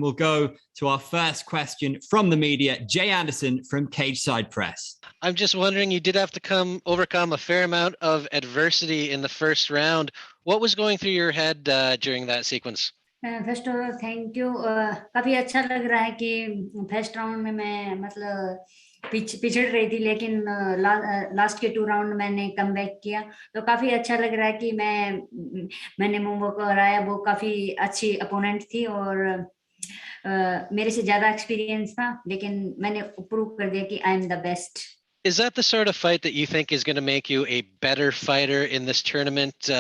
We'll go to our first question from the media, Jay Anderson from Cage Side Press. I'm just wondering, you did have to overcome a fair amount of adversity in the first round. What was going through your head during that sequence? First of all thank you. काफ़ी अच्छा लग रहा है कि first round में मैं मतलब पिछड़ रही थी, लेकिन लास्ट के 2 राउंड मैंने कम बैक किया, तो काफ़ी अच्छा लग रहा है कि मैंने मोम्बो को हराया. वो काफ़ी अच्छी अपोनेंट थी और मेरे से ज़्यादा एक्सपीरियंस था, लेकिन मैंने प्रूव कर दिया कि I am the best. Is that the sort of fight that you think is going to make you a better fighter in this tournament?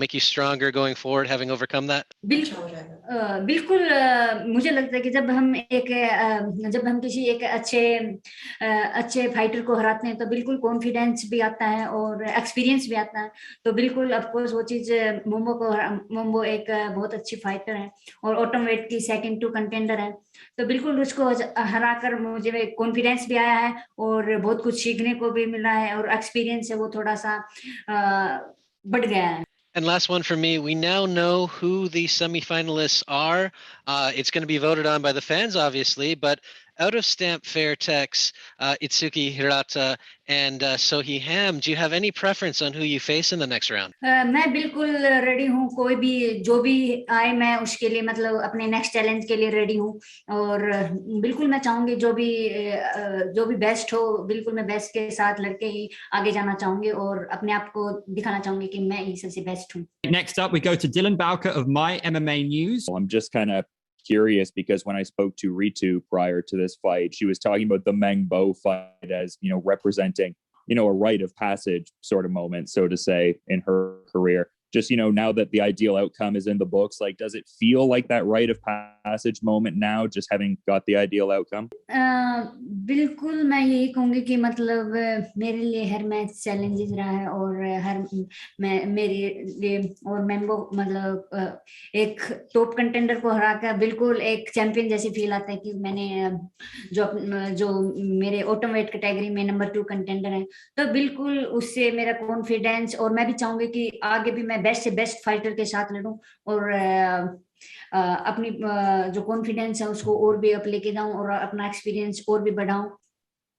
Make you stronger going forward, having overcome that? बिल्कुल मुझे लगता है कि जब हम किसी एक अच्छे फाइटर को हराते हैं तो बिल्कुल कॉन्फिडेंस भी आता है और एक्सपीरियंस भी आता है. तो बिल्कुल ऑफ कोर्स वो चीज मोम्बो एक बहुत अच्छी फाइटर है और एटॉमवेट की सेकंड 2 कंटेंडर है, तो बिल्कुल उसको हराकर मुझे कॉन्फिडेंस भी आया है और बहुत कुछ सीखने को भी मिला है और एक्सपीरियंस है वो थोड़ा सा बढ़ गया है. And last one for me, we now know who the semifinalists are. It's going to be voted on by the fans, obviously, but out of Stamp Fairtex, Itsuki Hirata and Sohee Ham, do you have any preference on who you face in the next round? मैं बिल्कुल ready हूँ. कोई भी जो भी आए मैं उसके लिए मतलब अपने नेक्स्ट चैलेंज के लिए रेडी हूँ और बिल्कुल मैं चाहूंगी जो भी बेस्ट हो, बिल्कुल मैं बेस्ट के साथ लड़के ही आगे जाना चाहूंगी और अपने आप को दिखाना चाहूंगी कि मैं ही सबसे बेस्ट हूँ. Next up, we go to Dylan Bowker of My MMA News. I'm just kind of curious because when I spoke to Ritu prior to this fight, she was talking about the Meng Bo fight as, representing, a rite of passage sort of moment, so to say, in her career. Just, now that the ideal outcome is in the books, like, does it feel like that rite of passage moment now, just having got the ideal outcome? बिल्कुल मैं यही कहूँगी कि मतलब मेरे लिए हर match challenges रहा है और मेरे लिए और मैंगो मतलब एक टॉप कंटेंडर को हराकर बिल्कुल एक चैंपियन जैसे फील आता है कि मैंने जो मेरे एटॉमवेट कैटेगरी में नंबर 2 कंटेंडर है, तो बिल्कुल उससे मेरा कॉन्फिडेंस और मैं भी चाहूंगी कि आगे भी मैं बेस्ट से बेस्ट फाइटर के साथ लड़ूं और अपनी जो कॉन्फिडेंस है उसको और भी अप लेके जाऊं और अपना एक्सपीरियंस और भी बढ़ाऊं.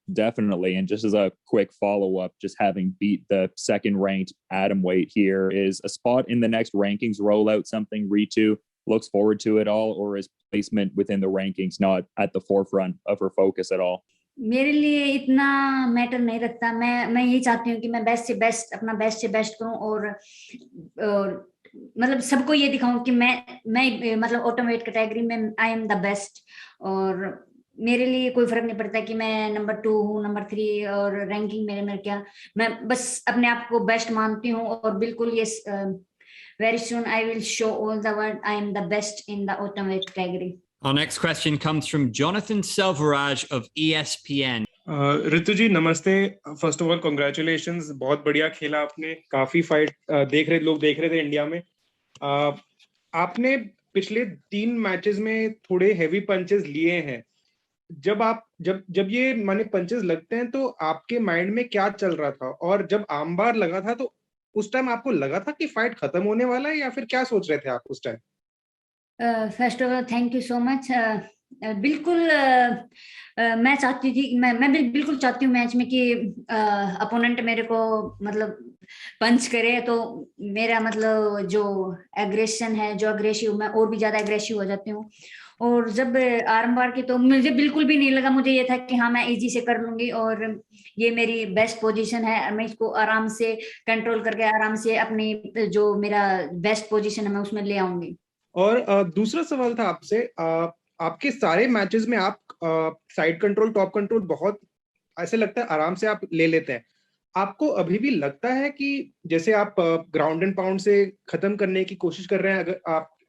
Definitely. And just as a quick follow-up, just having beat the second-ranked atomweight here, is a spot in the next rankings rollout something Ritu looks forward to at all, or is placement within the rankings not at the forefront of her focus at all? मेरे लिए इतना matter नहीं रखता. मैं यही चाहती हूँ कि मैं बेस्ट से बेस्ट अपना बेस्ट से बेस्ट करूँ और मतलब सबको ये दिखाऊं कि मैं मतलब ऑटोमेट कैटेगरी में आई एम द बेस्ट और मेरे लिए कोई फर्क नहीं पड़ता कि मैं नंबर 2 हूँ, नंबर 3 और रैंकिंग मेरे क्या, मैं बस अपने आप को बेस्ट मानती हूँ और बिल्कुल ये very soon I will show all the world I am the best in the automate category. Our next question comes from Jonathan Selvaraj of ESPN. ऋतु जी नमस्ते. फर्स्ट ऑफ ऑल कांग्रेचुलेशंस, बहुत बढ़िया खेला आपने. काफी फाइट लोग देख रहे थे इंडिया में. आपने पिछले 3 मैचेस में थोड़े हेवी पंचेस लिए हैं. जब ये माने पंचेस लगते हैं तो आपके माइंड में क्या चल रहा था, और जब आर्मबार लगा था तो उस टाइम आपको लगा था कि फाइट खत्म होने वाला है या फिर क्या सोच रहे थे आप उस time? First of all thank you so much. बिल्कुल मैं चाहती थी मैं बिल्कुल चाहती हूँ मैच में कि अपोनेंट मेरे को मतलब पंच करे तो मेरा मतलब जो एग्रेशन है, जो अग्रेसिव, मैं और भी ज्यादा एग्रेसिव हो जाती हूँ. और जब आर्मबार की तो मुझे बिल्कुल भी नहीं लगा, मुझे ये था कि हाँ मैं इजी से कर लूंगी और ये मेरी बेस्ट पोजीशन है, मैं इसको आराम से कंट्रोल करके आराम से अपनी जो मेरा बेस्ट पोजीशन है मैं उसमें ले आऊंगी. और दूसरा सवाल था आपसे, आपके सारे मैचेस में आप साइड कंट्रोल, टॉप कंट्रोल बहुत ऐसे लगता है आराम से आप ले लेते हैं. आपको अभी भी लगता है कि जैसे आप ग्राउंड एंड पाउंड से खत्म करने की कोशिश कर रहे हैं, अगर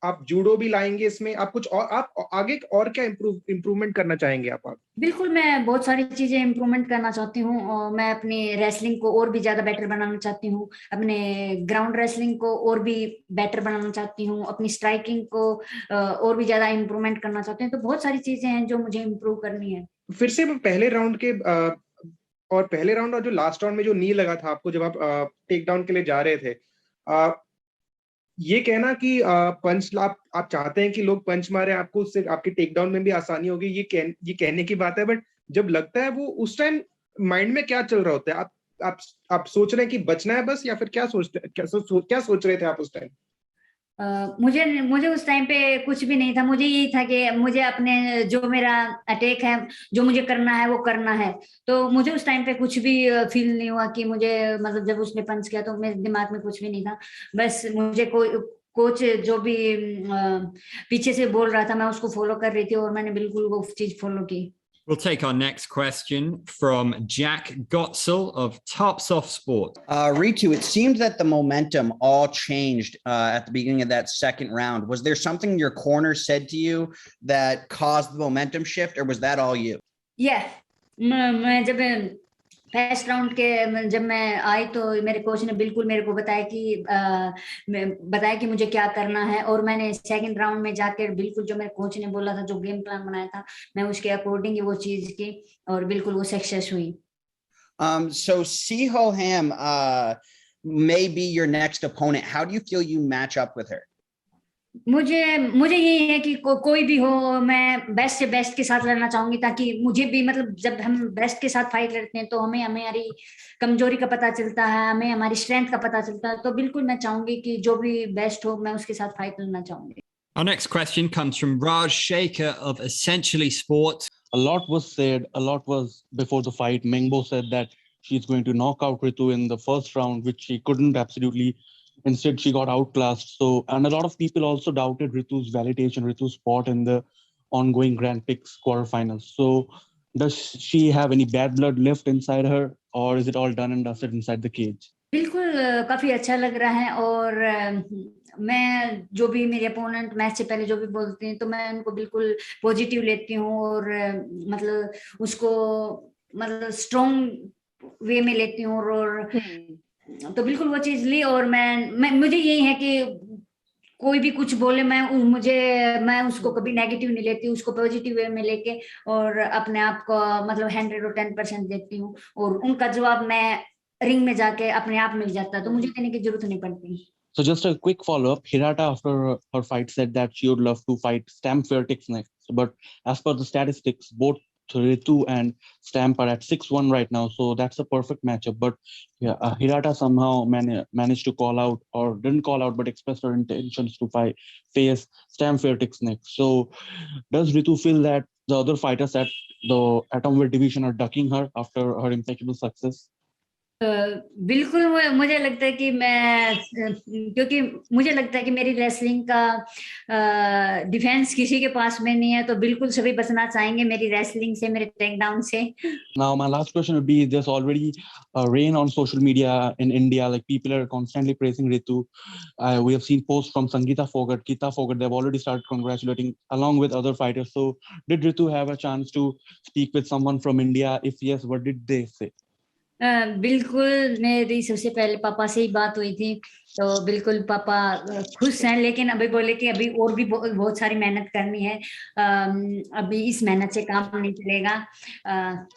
आप जूडो भी लाएंगे इसमें, आप कुछ और आप आगे और क्या इम्प्रूवमेंट करना चाहेंगे आप? बिल्कुल मैं बहुत सारी चीजें इम्प्रूवमेंट करना चाहती हूँ और मैं अपनी रेसलिंग को और भी ज्यादा बेटर बनाना चाहती हूँ, अपने ग्राउंड रेसलिंग को और भी बेटर बनाना चाहती हूँ, अपनी स्ट्राइकिंग को और भी ज्यादा इम्प्रूवमेंट करना चाहती हूँ. तो बहुत सारी चीजें हैं जो मुझे इम्प्रूव करनी है. फिर से पहले राउंड और जो लास्ट राउंड में जो नी लगा था आपको जब आप टेक डाउन के लिए जा रहे थे, ये कहना कि पंच आप चाहते हैं कि लोग पंच मारे आपको, उससे आपके टेक डाउन में भी आसानी होगी, ये कहने की बात है, बट जब लगता है वो उस टाइम माइंड में क्या चल रहा होता है? आप सोच रहे हैं कि बचना है बस, या फिर क्या सोच रहे थे आप उस टाइम? मुझे मुझे उस टाइम पे कुछ भी नहीं था। मुझे यही था कि मुझे अपने जो मेरा अटैक है, जो मुझे करना है वो करना है। तो मुझे उस टाइम पे कुछ भी फील नहीं हुआ कि मुझे, मतलब जब उसने पंच किया तो मेरे दिमाग में कुछ भी नहीं था। बस मुझे कोच जो भी पीछे से बोल रहा था मैं उसको फॉलो कर रही थी और मैंने बिल्कुल वो चीज फॉलो की। We'll take our next question from Jack Gotzel of Tops Off Sport. Ritu, it seemed that the momentum all changed at the beginning of that second round. Was there something your corner said to you that caused the momentum shift, or was that all you? Yeah, मैं जब first round के जब मैं आई तो मेरे coach ने बिल्कुल मेरे को बताया कि मुझे क्या करना है, और मैंने सेकंड राउंड में जाकर बिल्कुल जो मेरे कोच ने बोला था, जो गेम प्लान बनाया था, मैं उसके अकॉर्डिंग ही वो चीज की और बिल्कुल वो सक्सेस हुई। So Siho Ham may be your next opponent. How do you feel you match up with her? मुझे यही है कि कोई भी हो, मैं बेस्ट से बेस्ट के साथ लड़ना चाहूंगी, ताकि मुझे भी, मतलब जब हम बेस्ट के साथ फाइट लड़ते हैं तो हमें हमारी कमजोरी का पता चलता है, हमें हमारी स्ट्रेंथ का पता चलता है। तो बिल्कुल मैं चाहूंगी कि जो भी बेस्ट हो मैं उसके साथ फाइट लड़ना चाहूंगी। Our next question comes from Raj Shaker of Essentially Sports. A lot was said, a lot was before the fight. Meng Bo said that she's going to knock out Ritu in the first round, which she couldn't absolutely. Instead, she got outclassed. So, and a lot of people also doubted Ritu's validation, Ritu's spot in the ongoing Grand Prix quarterfinals. So, does she have any bad blood left inside her, or is it all done and dusted inside the cage? बिल्कुल काफी अच्छा लग रहा है, और मैं जो भी मेरे अपोनेंट मैच से पहले जो भी बोलते हैं तो मैं उनको बिल्कुल पॉजिटिव लेती हूँ, और मतलब उसको मतलब स्ट्रॉन्ग वे में लेती हूँ, और तो बिल्कुल वो चीज ली। और मैं मुझे यही है कि कोई भी कुछ बोले मैं उसको कभी नेगेटिव नहीं लेती, उसको पॉजिटिव वे में लेके और अपने आप को मतलब 110% देती हूँ, और उनका जवाब मैं रिंग में जाके अपने आप मिल जाता है, तो मुझे देने की जरूरत नहीं पड़ती। So just a quick follow-up. Hirata, after her fight, said that she would love to fight Stamp Fairtex next. But as per the statistics, both Ritu and Stamp are at 6-1 right now. So that's a perfect matchup. But yeah, Hirata somehow managed to call out, or didn't call out, but expressed her intentions to face Stamp Fairtex next. So does Ritu feel that the other fighters at the atomweight division are ducking her after her impeccable success? बिल्कुल मुझे लगता है कि क्योंकि मुझे लगता है कि मेरी रेसलिंग का डिफेंस किसी के पास में नहीं है, तो बिल्कुल सभी बचना चाहेंगे मेरी रेसलिंग से, मेरे टेक डाउन से। Now my last question would be, there's already a rain on social media in India, like people are constantly praising Ritu. We have seen posts from Kita Phogat, they've already started congratulating along with other fighters. So did Ritu have a chance to speak with someone from India? If yes, what did they say? बिल्कुल मेरी सबसे पहले पापा से ही बात हुई थी, तो बिल्कुल पापा खुश हैं, लेकिन अभी बोले कि अभी और भी बहुत सारी मेहनत करनी है, अभी इस मेहनत से काम नहीं चलेगा।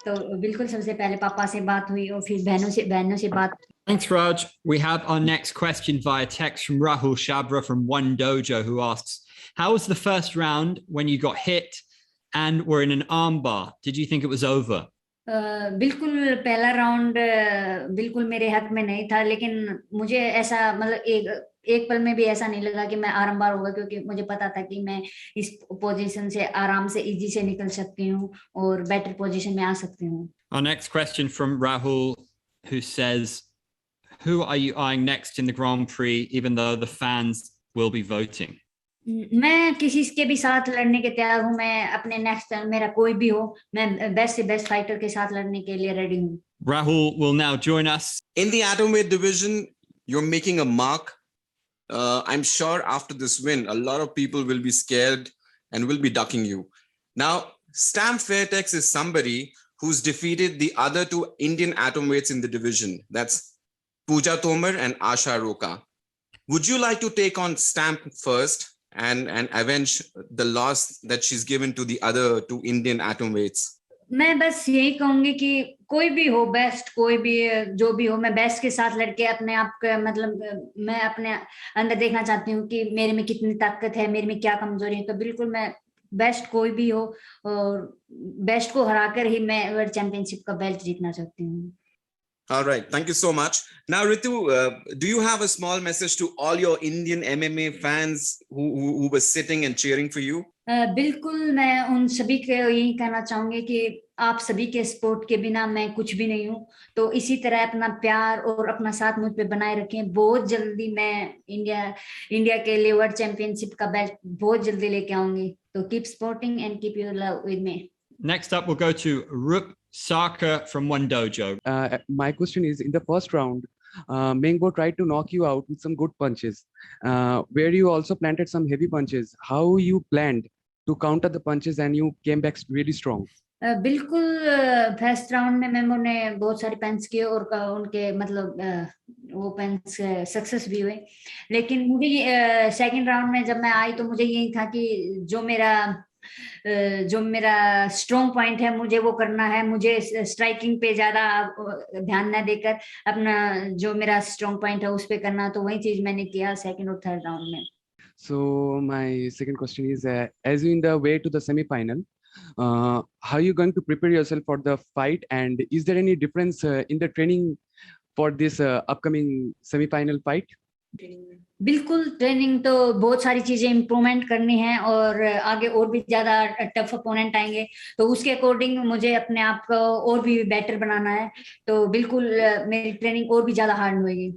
तो बिल्कुल सबसे पहले पापा से बात हुई और फिर बहनों से बात। Thanks, Raj. We have our next question via text from Rahul Shabra from One Dojo, who asks, how was the first round when you got hit and were in an armbar? Did you think it was over? बिल्कुल पहला round बिल्कुल मेरे हक में नहीं था, लेकिन मुझे ऐसा मतलब एक पल में भी ऐसा नहीं लगा कि मैं आरामबार होगा, क्योंकि मुझे पता था कि मैं इस पोजीशन से आराम से इजी से निकल सकती हूँ और बेटर पोजीशन में आ सकती हूँ। Our next question from Rahul, who says, who are you eyeing next in the Grand Prix, even though the fans will be voting? मैं किसी के भी साथ लड़ने के तैयार हूँ, मैं अपने नेक्स्ट मेरा कोई भी हो, मैं बेस्ट से बेस्ट फाइटर के साथ लड़ने के लिए रेडी हूँ। Rahul will now join us. In the atomweight division, you're making a mark. I'm sure after this win, a lot of people will be scared and will be ducking you. Now, Stamp Fairtex is somebody who's defeated the other two Indian atomweights in the division. That's Pooja Tomar and Asha Roka. Would you like to take on Stamp first and avenge the loss that she's given to the other two Indian atomweights? मैं बस यही कहूंगी कि कोई भी हो, best कोई भी जो भी हो, मैं बेस्ट के साथ लड़के अपने आप का मतलब मैं अपने अंदर देखना चाहती हूँ कि मेरे में कितनी ताकत है, मेरे में क्या कमजोरी है। तो बिल्कुल मैं बेस्ट कोई भी हो और बेस्ट को हराकर ही मैं वर्ल्ड चैंपियनशिप का बेल्ट जीतना चाहती हूँ। All right, thank you so much. Now, Ritu, do you have a small message to all your Indian MMA fans who were sitting and cheering for you? बिल्कुल, मैं उन सभी को यही कहना चाहूंगी कि आप सभी के सपोर्ट के बिना मैं कुछ भी नहीं हूँ। तो इसी तरह अपना प्यार और अपना साथ मुझ पे बनाए रखें। बहुत जल्दी मैं इंडिया के लिए वर्ल्ड चैंपियनशिप का बेल्ट बहुत जल्दी लेके आऊंगी। तो keep supporting and keep your love with me. Next up, we'll go to Rup Saka from One Dojo. My question is, in the first round, Meng Bo tried to knock you out with some good punches, where you also planted some heavy punches. How you planned to counter the punches and you came back really strong? बिल्कुल, first round में मेंबो ने बहुत सारे पंच किए और उनके मतलब वो पंच सक्सेस भी हुए। लेकिन मुझे सेकंड राउंड में जब मैं आई तो मुझे यही था कि जो मेरा स्ट्रॉन्ग पॉइंट है मुझे वो करना है। मुझे स्ट्राइकिंग पे ज्यादा ध्यान न देकर अपना जो मेरा स्ट्रॉन्ग पॉइंट है उस पे करना। तो वही चीज मैंने किया सेकंड और थर्ड राउंड में। So my second question is, as you in the way to the semi-final, how are you going to prepare yourself for the fight, and is there any difference in the training for this upcoming semi-final fight? बिल्कुल, training तो बहुत सारी चीजें improvement करनी है और आगे और भी ज्यादा टफ अपोनेंट आएंगे। तो उसके अकॉर्डिंग मुझे अपने आप को और भी बेटर बनाना है। तो बिल्कुल मेरी ट्रेनिंग और भी ज्यादा हार्ड होगी।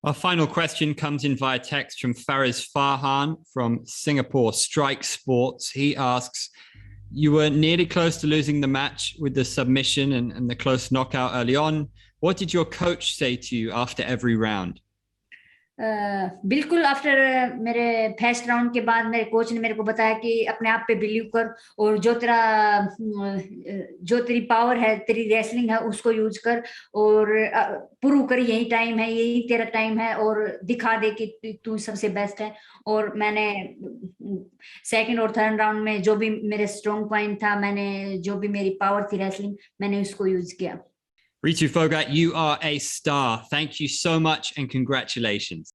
Our final question comes in via text from Fariz Farhan from Singapore Strike Sports. He asks, you were nearly close to losing the match with the submission and the close knockout early on. What did your coach say to you after every round? बिल्कुल, after मेरे first round के बाद मेरे coach ने मेरे को बताया कि अपने आप पे बिलीव कर और जो तेरी पावर है, तेरी रेसलिंग है, उसको यूज कर और प्रूव कर। यही टाइम है, यही तेरा टाइम है और दिखा दे कि तू सबसे बेस्ट है। और मैंने सेकंड और थर्ड राउंड में जो भी मेरे स्ट्रॉन्ग पॉइंट था, मैंने जो भी मेरी पावर थी रेसलिंग, मैंने उसको यूज किया। Ritu Phogat, you are a star. Thank you so much and congratulations.